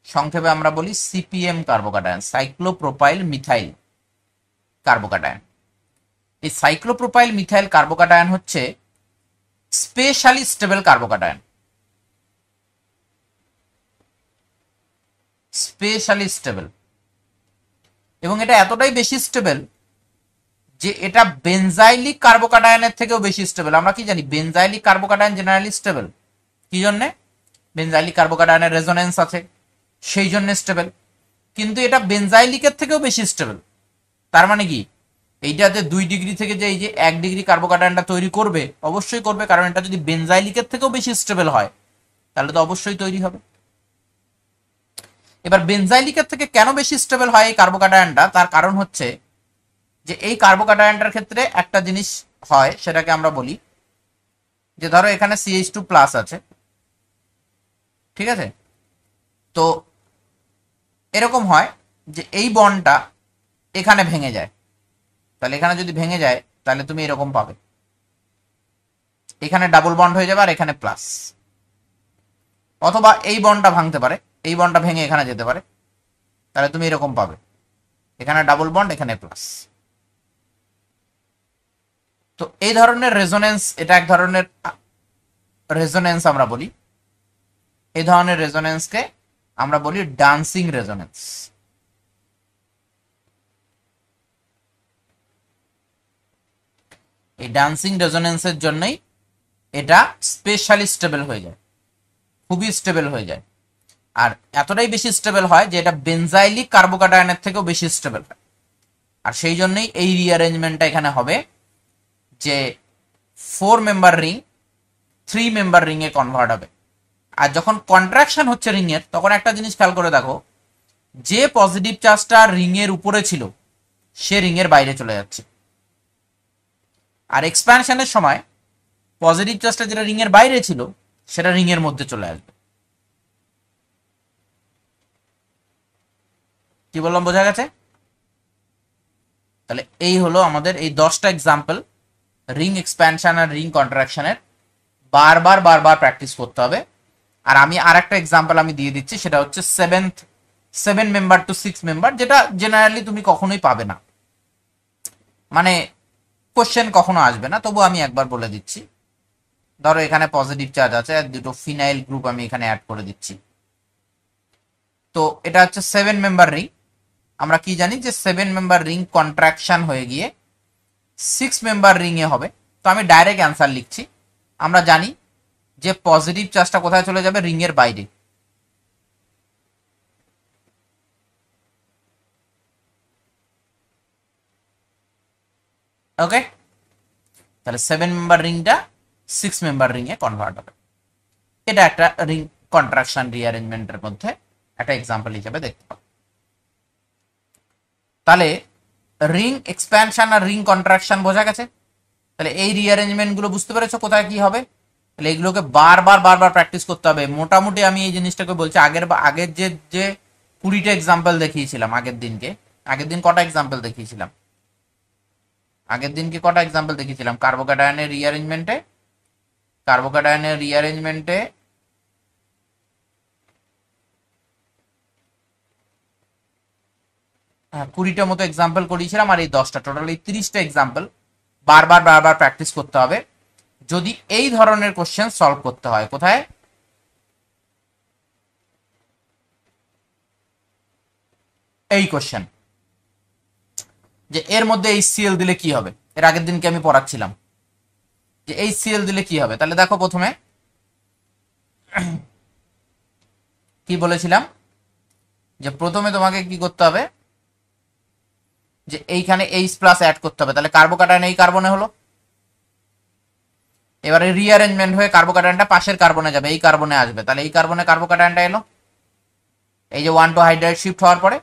সংক্ষেপে আমরা বলি সিপিএম কার্বোক্যাটায়ন, সাইক্লোপ্রোপাইল মিথাইল কার্বোক্যাটায়ন। এই সাইক্লোপ্রোপাইল মিথাইল কার্বোক্যাটায়ন হচ্ছে specially stable carbocation, specially stable, এবং এটা এতটাই বেশি স্টেবল যে এটা বেনজাইলিক কার্বোক্যাটায়নের থেকেও বেশি স্টেবল। আমরা কি জানি বেনজাইলিক কার্বোক্যাটায়ন জেনারেলি স্টেবল, কি জন্য? বেনজাইলিক কার্বোক্যাটায়নের রেজোনেন্স আছে সেই জন্য স্টেবল, কিন্তু এটা বেনজাইলিকের থেকেও বেশি স্টেবল। তার মানে কি এইটাতে 2 ডিগ্রি থেকে যে এই যে 1 ডিগ্রি কার্বোক্যাটায়নটা তৈরি করবে, অবশ্যই করবে, কারণ এটা যদি বেনজাইলিকের থেকেও বেশি স্টেবল হয় তাহলে তো অবশ্যই তৈরি হবে। এবার বেনজাইলিকের থেকে কেন বেশি স্টেবল হয় এই কার্বোক্যাটায়নটা, তার কারণ হচ্ছে যে এই কার্বোক্যাটায়নটার ক্ষেত্রে একটা জিনিস হয়, সেটাকে আমরা বলি যে ধরো এখানে CH2+ আছে, ঠিক আছে, তো এরকম হয় যে এই বন্ডটা এখানে ভেঙে যায়। তাহলে এখানে যদি ভেঙে যায় তাহলে তুমি এরকম পাবে, এখানে ডাবল বন্ড হয়ে যাবে আর এখানে প্লাস। অথবা এই বন্ডটা ভাঙতে পারে, এই বন্ডটা ভেঙে এখানে যেতে পারে, তাহলে তুমি এরকম পাবে, এখানে ডাবল বন্ড এখানে প্লাস। তো এই ধরনের রেজোনেন্স, এটা এক ধরনের রেজোনেন্স আমরা বলি, এই ধরনের রেজোনেন্সকে আমরা বলি ডান্সিং রেজোনেন্স। এই ডান্সিং রেজোনেন্সের জন্যই এটা স্পেশালি স্টেবল হয়ে যায়, খুবই স্টেবল হয়ে যায়, আর এতটাই বেশি স্টেবল হয় যে এটা বেনজাইলিক কার্বোক্যাটায়নের থেকেও বেশি স্টেবল হয়। আর সেই জন্যই এই রিঅ্যারেঞ্জমেন্টটা এখানে হবে যে 4 মেম্বার রিং 3 মেম্বার রিং এ কনভার্ট হবে। আর যখন কন্ট্রাকশন হচ্ছে রিং এর, তখন একটা জিনিস খেয়াল করে দেখো, যে পজিটিভ চার্জটা রিং এর উপরে ছিল সে রিং এর বাইরে চলে যাচ্ছে, আর এক্সপ্যানশনের সময় পজিটিভ চার্জটা যেটা রিং এর বাইরে ছিল সেটা রিং এর মধ্যে চলে আসবে। কি বললাম, বোঝা গেছে? তাহলে এই হলো আমাদের এই 10টা এক্সাম্পল রিং এক্সপ্যানশন আর রিং কন্ট্রাকশনের। বারবার বারবার প্র্যাকটিস করতে হবে। আর আমি আর একটা এক্সাম্পল আমি দিয়ে দিচ্ছি, সেটা হচ্ছে 7 মেম্বার টু 6 মেম্বার, যেটা জেনারেলি তুমি কখনোই পাবে না, মানে কোশ্চেন কখনো আসবে না, তবু আমি একবার বলে দিচ্ছি। ধরো এখানে পজিটিভ চার্জ আছে, দুটো ফিনাইল গ্রুপ আমি এখানে অ্যাড করে দিচ্ছি। তো এটা হচ্ছে 7 মেম্বার রিং। আমরা কি জানি যে 7 মেম্বার রিং কন্ট্রাকশন হয়ে গিয়ে 6 মেম্বার রিং এ হবে। তো আমি ডাইরেক্ট অ্যান্সার লিখছি। আমরা জানি যে পজিটিভ চার্জটা কোথায় চলে যাবে, রিং এর বাইরে। ওকে, তাহলে 7 মেম্বার রিংটা 6 মেম্বার রিং এ কনভার্ট হবে। এটা একটা রিং কন্ট্রাকশন রিঅ্যারেঞ্জমেন্টের মধ্যে একটা এক্সাম্পল হিসেবে দেখতে পাবো। তাহলে রিং এক্সপ্যানশন আর রিং কন্ট্রাকশন বোঝা গেছে। তাহলে এই রিঅ্যারেঞ্জমেন্ট গুলো বুঝতে পেরেছো কোথায় কি হবে। তাহলে এগুলোকে বারবার বারবার প্র্যাকটিস করতে হবে। মোটামুটি আমি এই জিনিসটাকে বলছি, আগের যে যে 20টা এক্সাম্পল দেখিয়েছিলাম আগের দিন কটা এক্সাম্পল দেখিয়েছিলাম? কার্বোক্যাটায়নের রিঅ্যারেঞ্জমেন্টে 20টা মতো এক্সাম্পল করিয়েছিলাম, আর এই 10টা টোটাল এই 30টা এক্সাম্পল বারবার বারবার প্র্যাকটিস করতে হবে যদি এই ধরনের কোশ্চেন সলভ করতে হয়। কোথায়? এই কোশ্চেন, যে এর মধ্যে HCl দিলে কি হবে। এর আগের দিনকে আমি পড়াচ্ছিলাম যে HCl দিলে কি হবে। তাহলে দেখো, প্রথমে কি বলেছিলাম, যে প্রথমে তোমাকে কি করতে হবে, যে এইখানে H প্লাস অ্যাড করতে হবে। তাহলে কার্বোক্যাটায়ন এই কার্বনে হলো, এবারে রিঅ্যারেঞ্জমেন্ট হয়ে কার্বোক্যাটায়নটা পাশের কার্বনে যাবে, এই কার্বনে আসবে। তাহলে এই কার্বনে কার্বোক্যাটায়নটা এলো, এই যে 1 টু হাইড্রাইড শিফট হওয়ার পরে,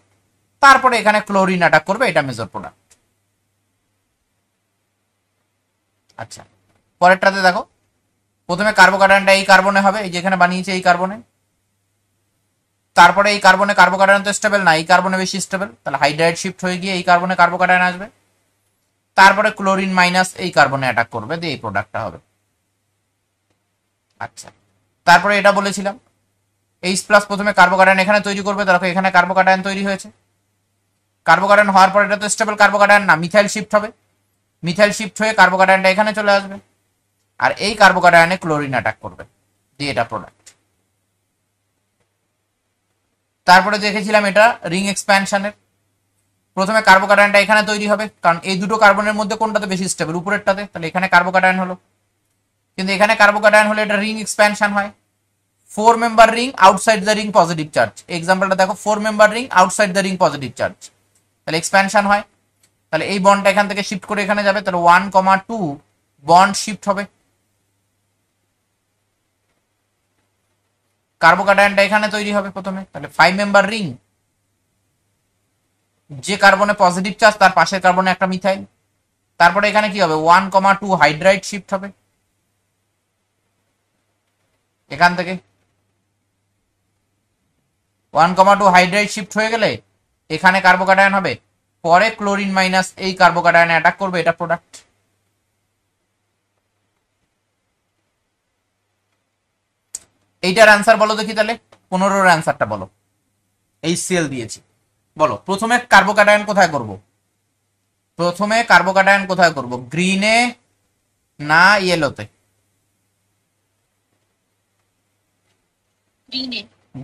তারপরে এখানে ক্লোরিন অ্যাটাক করবে, এটা মেজর প্রোডাক্ট। আচ্ছা, পরেরটাতে দেখো, প্রথমে কার্বোক্যাটায়নটা এই কার্বনে হবে, এই যেখানে বানিয়েছে এই কার্বনে। তারপরে এই কার্বনে কার্বোক্যাটায়ন তো স্টেবল না, এই কার্বনে বেশি স্টেবল, তাহলে হাইড্রাইড শিফট হয়ে গিয়ে এই কার্বনে কার্বোক্যাটায়ন আসবে। তারপরে ক্লোরিন মাইনাস এই কার্বনে অ্যাটাক করবে, দিয়ে এই প্রোডাক্টটা হবে। আচ্ছা, তারপরে এটা বলেছিলাম H প্লাস প্রথমে কার্বোক্যাটায়ন এখানে তৈরি করবে, দেখো এখানে কার্বোক্যাটায়ন তৈরি হয়েছে। কার্বোক্যাটায়ন হওয়ার পর এটা তো স্টেবল কার্বোক্যাটায়ন না, মিথাইল শিফট হবে, মিথাইল শিফট হয়ে কার্বোক্যাটায়নটা এখানে চলে আসবে, আর এই কার্বোক্যাটায়নে ক্লোরিন অ্যাটাক করবে, দিয়ে এটা প্রোডাক্ট। তারপরে দেখেছিলাম এটা রিং এক্সপ্যানশনের, প্রথমে কার্বোক্যাটায়নটা এখানে তৈরি হবে, কারণ এই দুটো কার্বনের মধ্যে কোনটাতে বেশি স্টেবল, উপরেরটাতে, তাহলে এখানে কার্বোক্যাটায়ন হলো। কিন্তু এখানে কার্বোক্যাটায়ন হলে এটা রিং এক্সপ্যানশন হয়। 4 member ring outside the ring positive charge, এক্সাম্পলটা দেখো, 4 member ring outside the ring positive charge, তাহলে এক্সপ্যানশন হয়। তাহলে এই বন্ডটা এখান থেকে শিফট করে এখানে যাবে, তাহলে 1,2 বন্ড শিফট হবে। কার্বোক্যাটায়নটা এখানে তৈরি হবে প্রথমে, তাহলে 5 মেম্বার রিং, যে কার্বনে পজিটিভ চার্জ তার পাশের কার্বনে একটা মিথাইল। তারপরে এখানে কি হবে, 1,2 হাইড্রাইড শিফট হবে এখান থেকে। 1,2 হাইড্রাইড শিফট হয়ে গেলে এখানে কার্বোক্যাটায়ন হবে, পরে ক্লোরিন মাইনাস এই কার্বোক্যাটায়নে অ্যাটাক করবে, এটা প্রোডাক্ট। এইটার অ্যান্সার বলো দেখি, তাহলে 15-র অ্যান্সারটা বলো। HCl দিয়েছি, বলো প্রথমে কার্বোক্যাটায়ন কোথায় করব, গ্রিনে না ইয়েলোতে?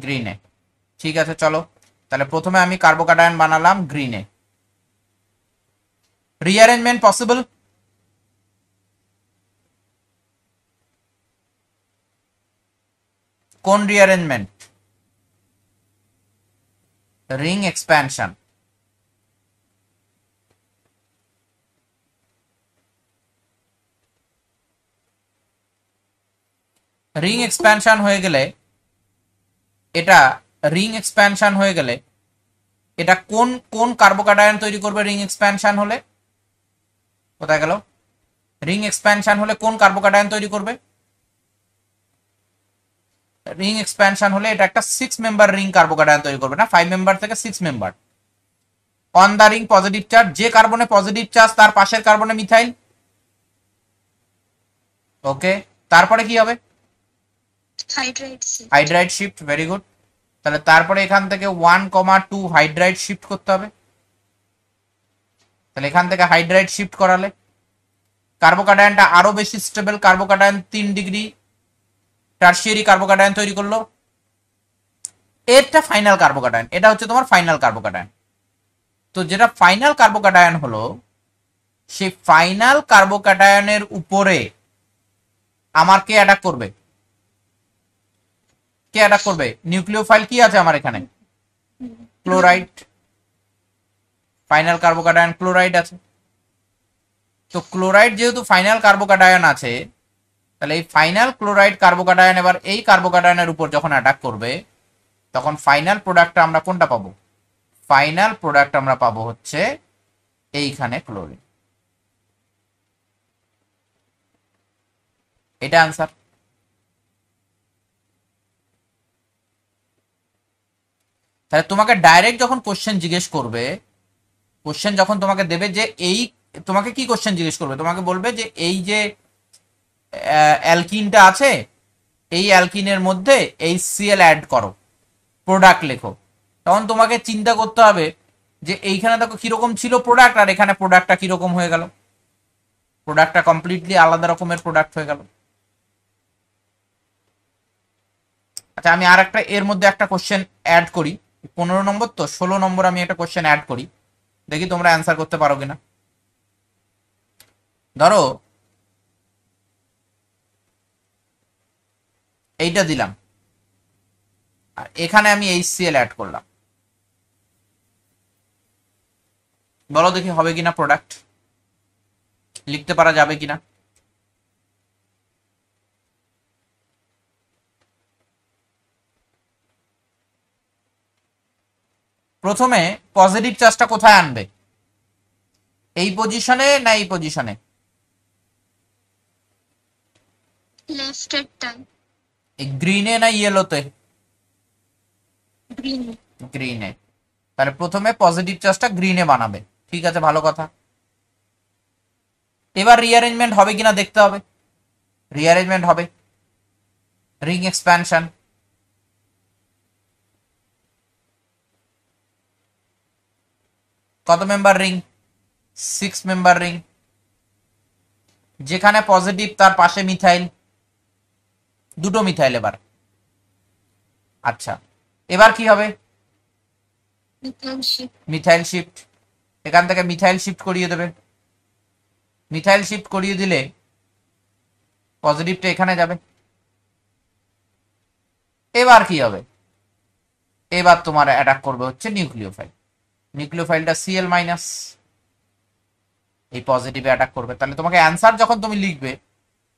গ্রিনে। ঠিক আছে, চলো তাহলে প্রথমে আমি কার্বোক্যাটায়ন বানালাম গ্রিনে। Rearrangement possible? কোন rearrangement? Ring expansion. Ring expansion হয়ে গেলে এটা রিং এক্সপ্যানশন হয়ে গেলে এটা কোন কোন কার্বোকাটায়ন তৈরি করবে? রিং এক্সপ্যানশন হলে কোথায় গেল? রিং এক্সপ্যানশন হলে কোন কার্বোকাটায়ন তৈরি করবে? রিং এক্সপ্যানশন হলে এটা একটা 6 মেম্বার রিং কার্বোকাটায়ন তৈরি করবে, না 5 মেম্বার থেকে 6 member. On the ring positive charge, যে কার্বনে পজিটিভ চার্জ তার পাশের কার্বনে মিথাইল। ওকে, তারপরে কি হবে? Hydride shift, very good. তাহলে তারপরে এখান থেকে 1,2 হাইড্রাইড শিফট করতে হবে। তাহলে এখান থেকে হাইড্রাইড শিফট করালে কার্বোকাটায়নটা আরো বেশি stable carbocation 3 degree tertiary carbocation তৈরি করলো। এটা ফাইনাল কার্বোকাটায়ন, এটা হচ্ছে তোমার ফাইনাল কার্বোকাটায়ন। তো যেটা ফাইনাল কার্বোকাটায়ন হলো, সেই ফাইনাল কার্বোকাটায়নের উপরে আমার কে অ্যাটাক করবে? কে অ্যাটাক করবে? নিউক্লিওফাইল কি আছে আমার এখানে? ক্লোরাইড। ফাইনাল কার্বোকাটায়ন ক্লোরাইড আছে। তো ক্লোরাইড যেহেতু ফাইনাল কার্বোকাটায়ন আছে, তাহলে এই ফাইনাল ক্লোরাইড কার্বোকাটায়ন এবার এই কার্বোকাটায়নের উপর যখন অ্যাটাক করবে, তখন ফাইনাল প্রোডাক্টটা আমরা কোনটা পাবো? ফাইনাল প্রোডাক্ট আমরা পাবো হচ্ছে এইখানে ক্লোরিন। এটা আনসার। তাহলে তোমাকে ডাইরেক্ট যখন কোশ্চেন জিজ্ঞেস করবে, কোশ্চেন যখন তোমাকে দেবে যে এই, তোমাকে কি কোশ্চেন জিজ্ঞেস করবে? তোমাকে বলবে যে এই যে অ্যালকিনটা আছে, এই অ্যালকিনের মধ্যে HCl অ্যাড করো, প্রোডাক্ট লেখো। তখন তোমাকে চিন্তা করতে হবে যে এইখানে দেখো কিরকম ছিল প্রোডাক্ট, আর এখানে প্রোডাক্টটা কিরকম হয়ে গেল। প্রোডাক্টটা কমপ্লিটলি আলাদা রকমের প্রোডাক্ট হয়ে গেল। আচ্ছা, আমি আর একটা এর মধ্যে একটা কোশ্চেন অ্যাড করি। 15 নম্বর তো 16 নম্বর আমি একটা কোশ্চেন অ্যাড করি, দেখি তোমরা অ্যান্সার করতে পারো কিনা। ধরো এইটা দিলাম, আর এখানে আমি HCl অ্যাড করলাম। বলো দেখি হবে কিনা, প্রোডাক্ট লিখতে পারা যাবে কিনা। প্রথমে পজিটিভ চার্জটা কোথায় আনবে? এই পজিশনে না এই পজিশনে? এই গ্রিনে না ইয়েলোতে? গ্রিনে। তাহলে প্রথমে পজিটিভ চার্জটা গ্রিনে বানাবে, ঠিক আছে, ভালো কথা। এবার রিঅ্যারেঞ্জমেন্ট হবে কিনা দেখতে হবে। রিঅ্যারেঞ্জমেন্ট হবে, রিং এক্সপ্যানশন। কত মেম্বার রিং? 6 member ring. যেখানে পজিটিভ তার পাশে মিথাইল, দুটো মিথাইল। এবার আচ্ছা, এবার কি হবে? Methyl shift. এখান থেকে মিথাইল শিফট করিয়ে দেবে। মিথাইল শিফট করিয়ে দিলে পজিটিভটা এখানে যাবে। এবার কি হবে? এবার তোমার অ্যাটাক করবে হচ্ছে নিউক্লিওফাইল। নিউক্লিওফাইলটা Cl মাইনাস এই পজিটিভে অ্যাটাক করবে। তাহলে তোমাকে অ্যান্সার যখন তুমি লিখবে,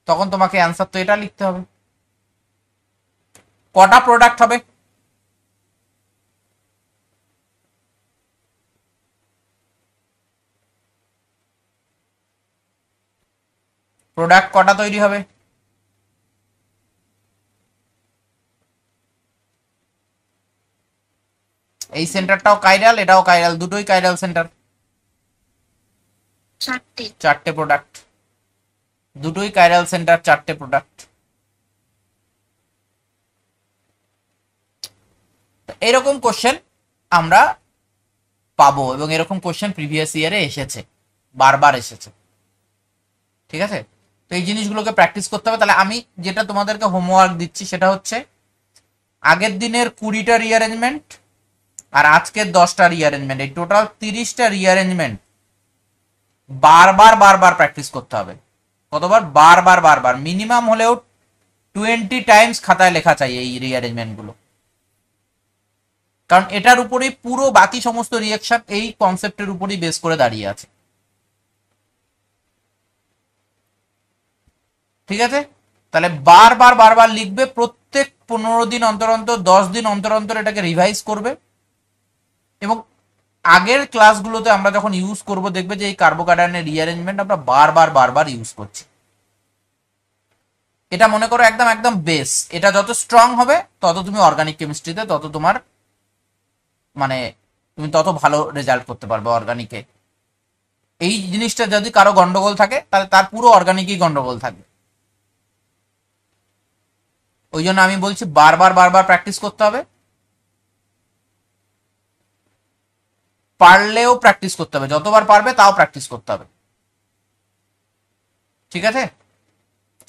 তখন তোমাকে অ্যান্সার তো এটা লিখতে হবে। কটা প্রোডাক্ট হবে? প্রোডাক্ট কটা তৈরি হবে? এই সেন্টারটাও কাইরাল, এটাও কাইরাল, দুটোই কাইরাল সেন্টার। চারটে প্রোডাক্ট, দুটোই কাইরাল সেন্টার, চারটে প্রোডাক্ট। এরকম কোশ্চেন আমরা পাবো, এবং এরকম কোশ্চেন প্রিভিয়াস ইয়ারে এসেছে, বারবার এসেছে। ঠিক আছে, তো এই জিনিসগুলোকে প্র্যাকটিস করতে হবে। তাহলে আমি যেটা তোমাদেরকে হোমওয়ার্ক দিচ্ছি সেটা হচ্ছে আগের দিনের 20টা রিঅ্যারেঞ্জমেন্ট আর আজকের 10টা রিঅ্যারেঞ্জমেন্ট, এই টোটাল 30টা রিঅ্যারেঞ্জমেন্ট বারবার বারবার প্র্যাকটিস করতে হবে। কতবার? বারবার বারবার, মিনিমাম হলেও 20 টাইমস খাতায় লেখা চাই এই রিঅ্যারেঞ্জমেন্ট গুলো। কারণ এটার উপরেই পুরো বাকি সমস্ত রিঅ্যাকশন এই কনসেপ্টের উপরেই বেস করে দাঁড়িয়ে আছে। ঠিক আছে, তাহলে বারবার বারবার লিখবে, প্রত্যেক 15 দিন অন্তর অন্তর, 10 দিন অন্তর অন্তর এটাকে রিভাইজ করবে। এবং আগের ক্লাসগুলোতে আমরা যখন ইউজ করব দেখবে যে এই কার্বোক্যাটায়নের রিঅ্যারেঞ্জমেন্ট আমরা বারবার বারবার ইউজ করছি। এটা মনে করো একদম একদম বেস। এটা যত স্ট্রং হবে তত তুমি অর্গানিক কেমিস্ট্রিতে তত তোমার মানে তুমি তত ভালো রেজাল্ট করতে পারবে অর্গানিকে। এই জিনিসটা যদি কারো গন্ডগোল থাকে তাহলে তার পুরো অর্গানিকই গন্ডগোল থাকবে। ওই জন্য আমি বলছি বারবার বারবার প্র্যাকটিস করতে হবে, পারলেও প্র্যাকটিস করতে হবে, যতবার পারবে তাও প্র্যাকটিস করতে হবে। ঠিক আছে,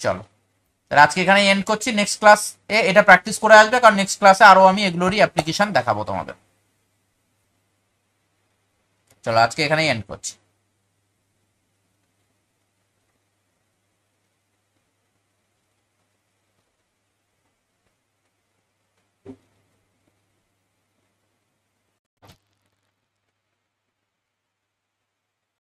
চলো আজকে এখানে এন্ড করছি। নেক্সট ক্লাস এটা প্র্যাকটিস করে আসবে, কারণ নেক্সট ক্লাসে আরো আমি এগুলোরই অ্যাপ্লিকেশন দেখাবো তোমাদের। চলো আজকে এখানেই এন্ড করছি।